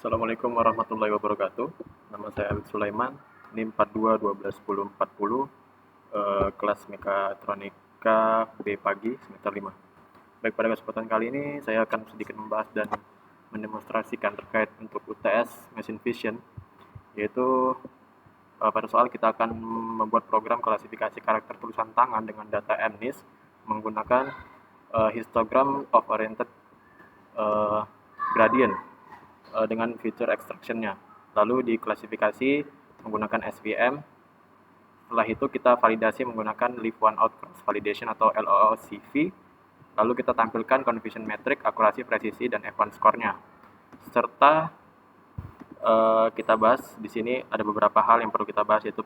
Assalamualaikum warahmatullahi wabarakatuh. Nama saya Abid Sulaiman, NIM 42 kelas Mekatronika B pagi semester 5. Baik, pada kesempatan kali ini saya akan sedikit membahas dan mendemonstrasikan terkait untuk UTS Machine Vision, yaitu pada soal kita akan membuat program klasifikasi karakter tulisan tangan dengan data MNIST menggunakan histogram of oriented gradient dengan feature extraction-nya. Lalu diklasifikasi menggunakan SVM. Setelah itu kita validasi menggunakan Leave One Out Cross Validation atau LOOCV. Lalu kita tampilkan confusion metric, akurasi, presisi, dan F1 score-nya. Serta kita bahas di sini ada beberapa hal yang perlu kita bahas, yaitu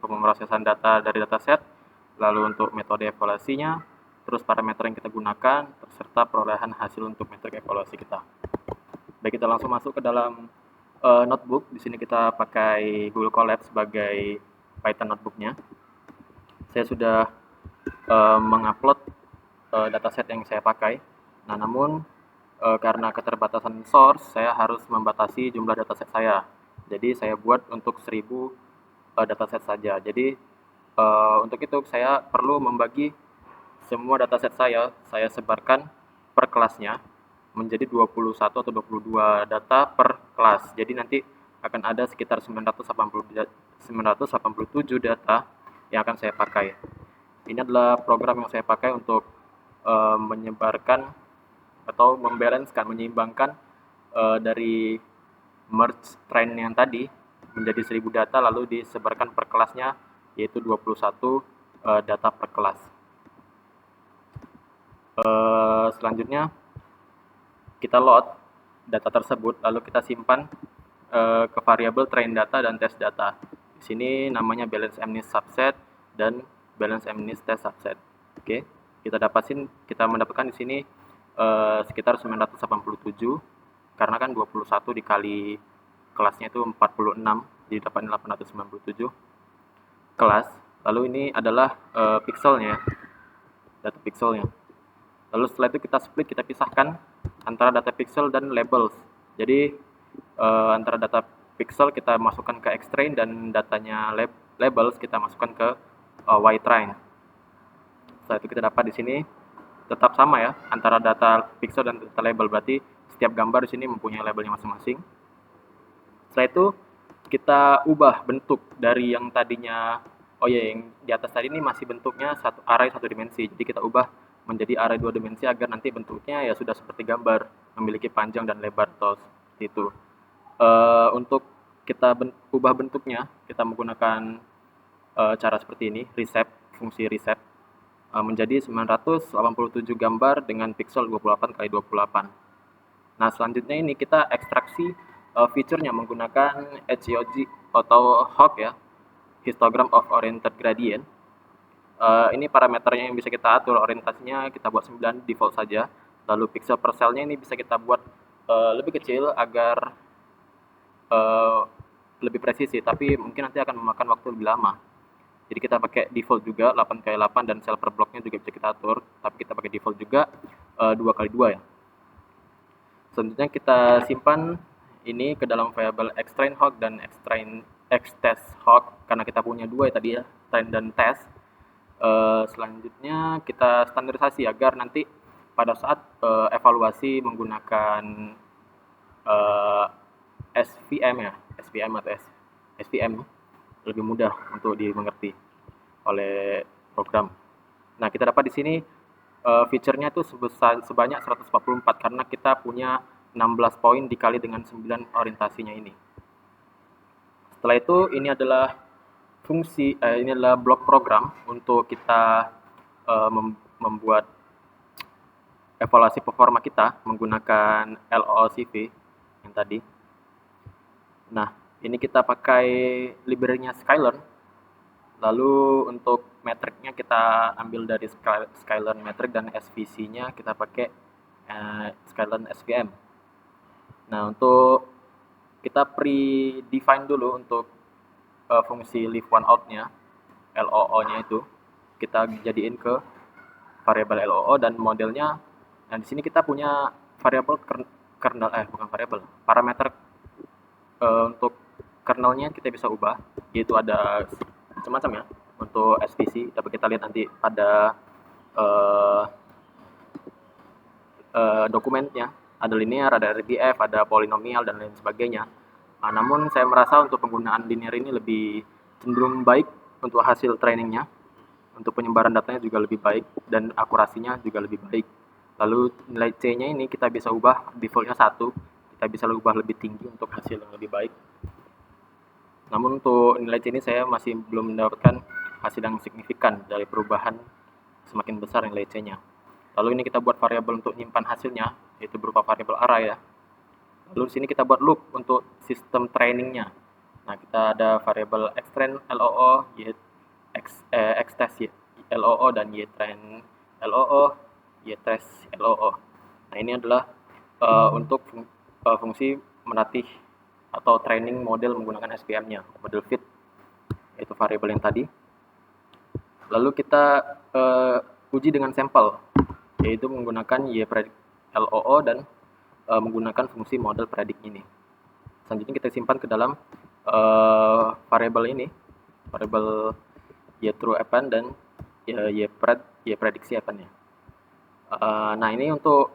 pemrosesan data dari dataset, lalu untuk metode evaluasinya, terus parameter yang kita gunakan, serta perolehan hasil untuk metrik evaluasi kita. Baik, kita langsung masuk ke dalam notebook. Di sini kita pakai Google Colab sebagai Python notebooknya. Saya sudah mengupload dataset yang saya pakai. Nah, namun karena keterbatasan source, saya harus membatasi jumlah dataset saya. Jadi saya buat untuk 1000 dataset saja. Jadi untuk itu saya perlu membagi semua dataset saya sebarkan per kelasnya menjadi 21 atau 22 data per kelas. Jadi nanti akan ada sekitar 987 data yang akan saya pakai. Ini adalah program yang saya pakai untuk menyebarkan atau membalancekan, menyeimbangkan dari merge train yang tadi menjadi 1000 data lalu disebarkan per kelasnya, yaitu 21 data per kelas. Selanjutnya kita load data tersebut, lalu kita simpan ke variabel train data dan test data. Di sini namanya balance MNIST subset dan balance MNIST test subset. Oke, kita mendapatkan di sini sekitar 987, karena kan 21 dikali kelasnya itu 46, jadi dapatnya 897 kelas. Lalu ini adalah pixelnya, data pixelnya. Lalu setelah itu kita split, kita pisahkan antara data pixel dan labels. Jadi antara data pixel kita masukkan ke xtrain dan datanya labels kita masukkan ke ytrain. Setelah itu kita dapat di sini tetap sama ya antara data pixel dan data label, berarti setiap gambar di sini mempunyai labelnya masing-masing. Setelah itu kita ubah bentuk dari yang tadinya yang di atas tadi ini masih bentuknya array 1 dimensi. Jadi kita ubah menjadi array 2 dimensi agar nanti bentuknya ya sudah seperti gambar, memiliki panjang dan lebar atau seperti itu. Untuk kita ubah bentuknya, kita menggunakan cara seperti ini, fungsi reset, menjadi 987 gambar dengan pixel 28x28. Nah, selanjutnya ini kita ekstraksi feature-nya menggunakan HOG atau HOG ya, histogram of oriented gradient. Ini parameternya yang bisa kita atur, orientasinya kita buat 9 default saja. Lalu pixel per cell-nya ini bisa kita buat lebih kecil agar lebih presisi, tapi mungkin nanti akan memakan waktu lebih lama. Jadi kita pakai default juga 8x8 dan cell per blocknya juga bisa kita atur, tapi kita pakai default juga 2x2 ya. Selanjutnya kita simpan ini ke dalam variabel xtrain hog dan xtest hog, karena kita punya dua ya tadi ya, train dan test. Selanjutnya kita standarisasi agar nanti pada saat evaluasi menggunakan SVM ya, SVM lebih mudah untuk dimengerti oleh program. Nah, kita dapat di sini feature-nya itu sebanyak 144 karena kita punya 16 poin dikali dengan 9 orientasinya ini. Setelah itu ini adalah ini adalah blok program untuk kita membuat evaluasi performa kita menggunakan LOOCV yang tadi. Nah, ini kita pakai library-nya Sklearn. Lalu untuk metriknya kita ambil dari Sklearn metric dan SVC-nya kita pakai Sklearn SVM. Nah, untuk kita pre-define dulu untuk fungsi leave one out-nya, LOO-nya itu kita jadiin ke variabel LOO dan modelnya. Nah, di sini kita punya variabel parameter eksternalnya kita bisa ubah, yaitu ada macam-macam ya. Untuk SVC dapat kita lihat nanti pada dokumennya, ada linear, ada RDF, ada polinomial dan lain sebagainya. Nah, namun saya merasa untuk penggunaan linear ini lebih cenderung baik untuk hasil trainingnya, untuk penyebaran datanya juga lebih baik dan akurasinya juga lebih baik. Lalu nilai C-nya ini kita bisa ubah defaultnya 1, kita bisa ubah lebih tinggi untuk hasil yang lebih baik. Namun untuk nilai C ini saya masih belum mendapatkan hasil yang signifikan dari perubahan semakin besar nilai C-nya. Lalu ini kita buat variabel untuk menyimpan hasilnya, yaitu berupa variabel array ya. Lalu di sini kita buat loop untuk sistem trainingnya. Nah, kita ada variabel xtrain loo, xtest loo, dan ytrain loo, ytrace loo. Nah, ini adalah untuk fungsi melatih atau training model menggunakan SVM-nya, model fit, yaitu variabel yang tadi. Lalu kita uji dengan sampel, yaitu menggunakan ypredict loo dan menggunakan fungsi model predict ini. Selanjutnya kita simpan ke dalam variabel ini, variabel yTrueAppend dan yPrediksi append ya. Nah, ini untuk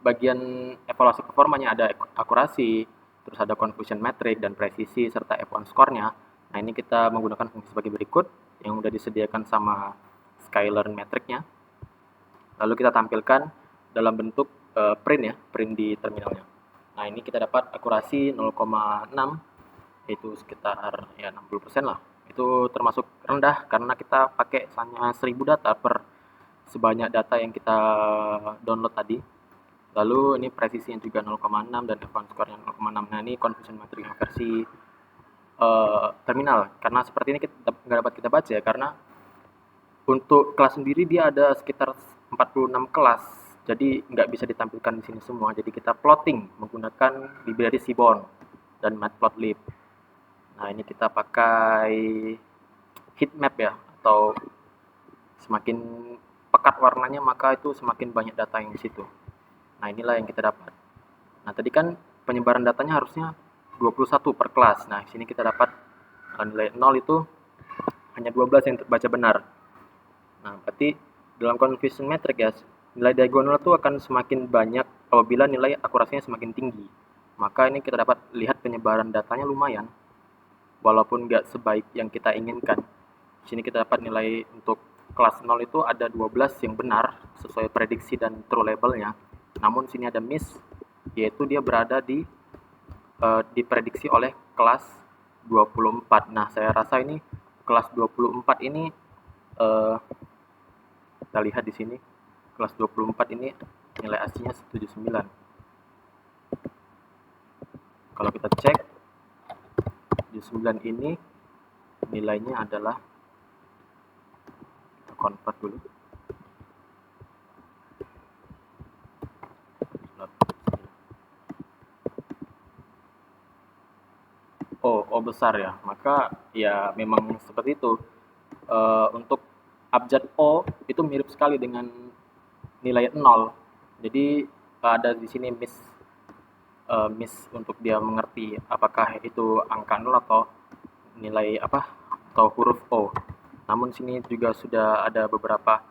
bagian evaluasi performanya ada akurasi, terus ada confusion metric dan presisi serta F1 score-nya. Nah, ini kita menggunakan fungsi sebagai berikut yang sudah disediakan sama skylearn metric-nya. Lalu kita tampilkan dalam bentuk print di terminalnya. Nah, ini kita dapat akurasi 0,6, yaitu sekitar ya 60% lah. Itu termasuk rendah karena kita pakai hanya 1000 data per sebanyak data yang kita download tadi. Lalu ini presisinya juga 0,6 dan F1 score-nya 0,6. Nah, ini confusion metric versi terminal. Karena seperti ini kita nggak dapat kita baca ya, karena untuk kelas sendiri dia ada sekitar 46 kelas, jadi nggak bisa ditampilkan di sini semua. Jadi kita plotting menggunakan library Seaborn dan matplotlib. Nah, ini kita pakai heatmap ya, atau semakin pekat warnanya maka itu semakin banyak data yang di situ. Nah, inilah yang kita dapat. Nah, tadi kan penyebaran datanya harusnya 21 per kelas. Nah, di sini kita dapat nilai 0 itu hanya 12 yang terbaca benar. Nah, berarti dalam confusion metric ya, nilai diagonal itu akan semakin banyak apabila nilai akurasinya semakin tinggi. Maka ini kita dapat lihat penyebaran datanya lumayan, walaupun nggak sebaik yang kita inginkan. Di sini kita dapat nilai untuk kelas 0 itu ada 12 yang benar sesuai prediksi dan true labelnya. Namun sini ada miss, yaitu dia berada di diprediksi oleh kelas 24. Nah, saya rasa ini kelas 24 ini kita lihat di sini kelas 24 ini nilai aslinya 79. Kalau kita cek 79 ini nilainya adalah, kita convert dulu, oh besar ya, maka ya memang seperti itu. Untuk abjad O itu mirip sekali dengan nilai 0. Jadi ada di sini miss untuk dia mengerti apakah itu angka 0 atau nilai apa atau huruf O. Namun sini juga sudah ada beberapa,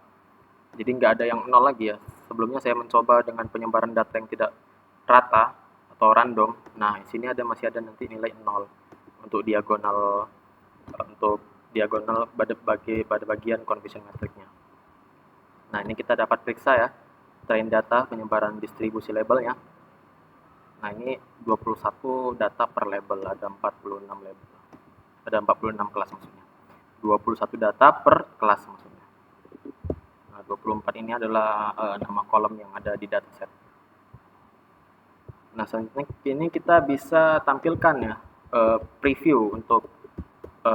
jadi nggak ada yang 0 lagi ya. Sebelumnya saya mencoba dengan penyebaran data yang tidak rata atau random. Nah, di sini masih ada nanti nilai 0 untuk diagonal pada bagian confusion metricnya. Nah, ini kita dapat periksa ya train data penyebaran distribusi labelnya. Nah, ini 21 data per label, ada 46 label. Ada 46 kelas maksudnya. 21 data per kelas maksudnya. Nah, 24 ini adalah nama kolom yang ada di dataset. Nah, selanjutnya ini kita bisa tampilkan ya preview untuk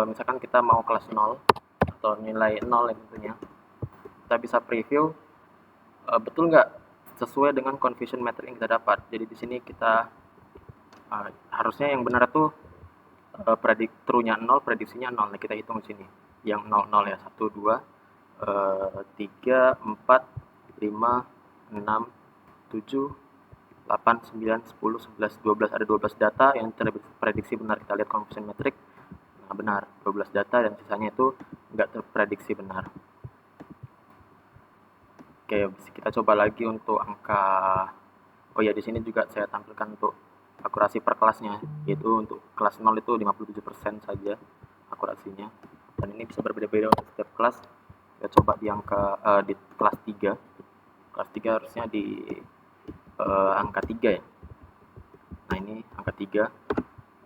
misalkan kita mau kelas 0 atau nilai 0 yang tentunya. Kita bisa preview betul nggak sesuai dengan confusion metric yang kita dapat. Jadi di sini kita harusnya yang benar itu true-nya 0, prediksinya 0. Nah, kita hitung di sini. Yang 0 ya, 1 2 3 4 5 6 7 8, 9, 10, 11, 12. Ada 12 data yang terprediksi benar. Kita lihat confusion metric. Nah, benar. 12 data dan sisanya itu nggak terprediksi benar. Oke, kita coba lagi untuk angka. Oh ya, di sini juga saya tampilkan untuk akurasi per kelasnya, yaitu untuk kelas 0 itu 57% saja akurasinya. Dan ini bisa berbeda-beda untuk setiap kelas. Kita coba di di kelas 3. Kelas 3 harusnya di angka 3 ya. Nah, ini angka 3.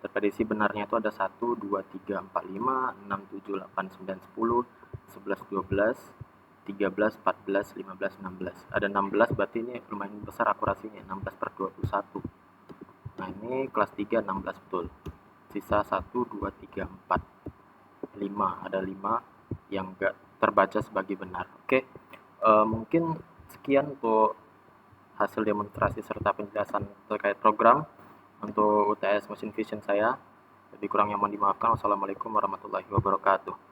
Terprediksi benarnya itu ada 1, 2, 3, 4, 5, 6, 7, 8, 9, 10, 11, 12, 13, 14, 15, 16. Ada 16, berarti ini lumayan besar akurasinya, 16/21. Nah, ini kelas 3 16 betul. Sisa 1, 2, 3, 4, 5. Ada 5 yang enggak terbaca sebagai benar. Oke, mungkin sekian untuk hasil demonstrasi serta penjelasan terkait program untuk UTS Machine Vision saya. Lebih kurangnya mohon dimaafkan. Wassalamualaikum warahmatullahi wabarakatuh.